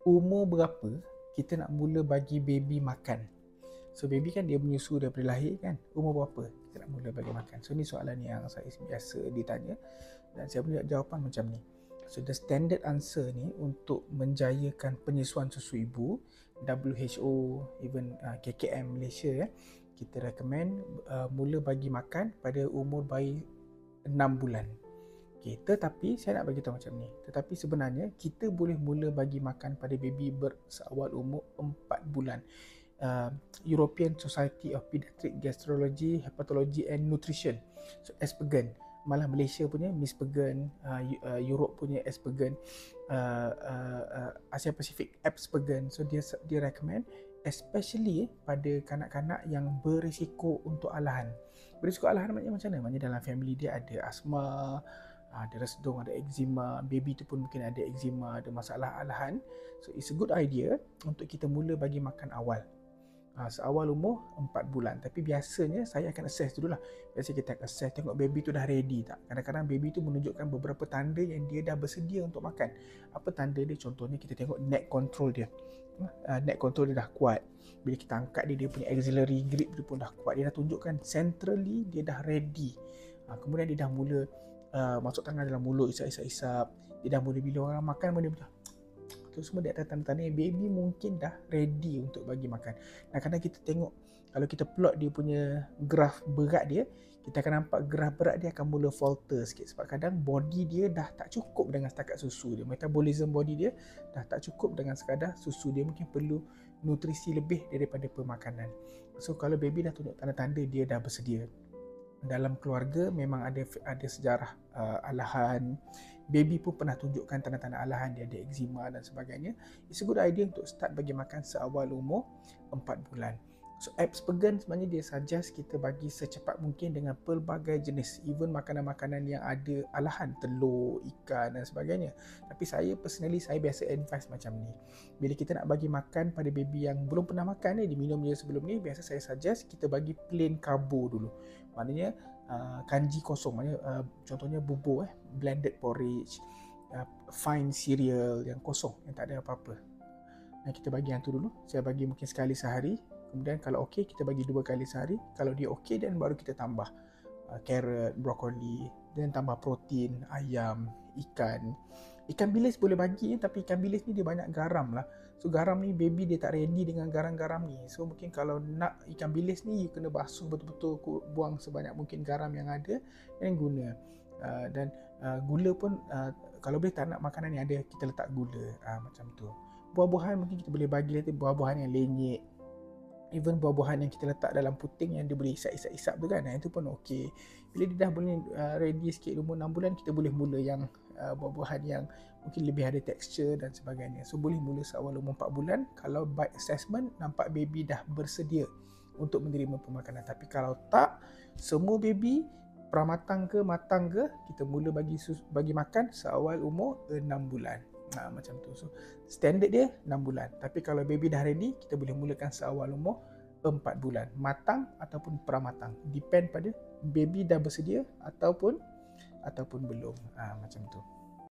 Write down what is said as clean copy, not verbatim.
umur berapa kita nak mula bagi baby makan. So baby kan dia menyusu daripada lahir kan, umur berapa kita nak mula bagi makan. So ni soalan yang saya biasa ditanya dan saya punya jawapan macam ni. So the standard answer ni untuk menjayakan penyusuan susu ibu, WHO, even KKM Malaysia kita recommend mula bagi makan pada umur bayi 6 bulan. Okay, tetapi saya nak bagi tahu macam ni. Tetapi sebenarnya kita boleh mula bagi makan pada baby seawal umur 4 bulan. European Society of Pediatric Gastrology, Hepatology and Nutrition. So Aspergen. Malah Malaysia punya Mispergen, Europe punya Aspergen, Asia Pacific Aspergen. So dia recommend especially pada kanak-kanak yang berisiko untuk alahan. Berisiko alahan maknanya macam mana? Maknanya dalam family dia ada asma, ada resdung, ada eczema, baby tu pun mungkin ada eczema, ada masalah alahan. So it's a good idea untuk kita mula bagi makan awal. Seawal umur 4 bulan. Tapi biasanya saya akan assess dulu lah. Biasanya kita akan assess, tengok baby tu dah ready tak. Kadang-kadang baby tu menunjukkan beberapa tanda yang dia dah bersedia untuk makan. Apa tanda dia? Contohnya kita tengok neck control dia. Neck control dia dah kuat. Bila kita angkat dia punya axillary grip dia pun dah kuat. Dia dah tunjukkan centrally dia dah ready. Kemudian dia dah mula masuk tangan dalam mulut, isap-isap. Dia dah mula bila orang makan dia macam tu, semua dia ada tanda-tanda yang baby mungkin dah ready untuk bagi makan. Nah, kadang kita tengok kalau kita plot dia punya graf berat dia, kita akan nampak graf berat dia akan mula falter sikit sebab kadang body dia dah tak cukup dengan setakat susu dia. Metabolism body dia dah tak cukup dengan sekadar susu dia, mungkin perlu nutrisi lebih daripada pemakanan. So kalau baby dah tunjuk tanda-tanda dia dah bersedia. Dalam keluarga memang ada sejarah alahan. Baby pun pernah tunjukkan tanda-tanda alahan, dia ada eczema dan sebagainya. It's a good idea untuk start bagi makan seawal umur 4 bulan. So Aspergen sebenarnya dia suggest kita bagi secepat mungkin dengan pelbagai jenis, even makanan-makanan yang ada alahan, telur, ikan dan sebagainya. Tapi saya personally, saya biasa advise macam ni. Bila kita nak bagi makan pada baby yang belum pernah makan dia minum je sebelum ni, biasa saya suggest kita bagi plain carbo dulu. Maknanya kanji kosong, maknanya contohnya bubur, blended porridge, fine cereal yang kosong, yang tak ada apa-apa. Nah, kita bagi yang tu dulu. Saya bagi mungkin sekali sehari. Kemudian kalau okey, kita bagi 2 kali sehari. Kalau dia okey, dan baru kita tambah carrot, brokoli, dan tambah protein, ayam, ikan. Ikan bilis boleh bagi, tapi ikan bilis ni dia banyak garam lah. So garam ni baby dia tak ready dengan garam-garam ni. So mungkin kalau nak ikan bilis ni, you kena basuh betul-betul, buang sebanyak mungkin garam yang ada dan guna. Dan gula pun kalau boleh tak nak makanan yang ada kita letak gula, macam tu. Buah-buahan mungkin kita boleh bagi nanti buah-buahan yang lenyek, even buah-buahan yang kita letak dalam puting yang dia boleh isap-isap tu kan, itu pun okey. Bila dia dah boleh ready sikit umur 6 bulan, kita boleh mula yang buah-buahan yang mungkin lebih ada tekstur dan sebagainya. So boleh mula seawal umur 4 bulan kalau by assessment nampak baby dah bersedia untuk menerima pemakanan. Tapi kalau tak, semua baby pramatang ke matang ke, kita mula bagi makan seawal umur 6 bulan. Macam tu. So standard dia 6 bulan. Tapi kalau baby dah ready, kita boleh mulakan seawal umur 4 bulan. Matang ataupun pramatang. Depend pada baby dah bersedia ataupun belum. Macam tu.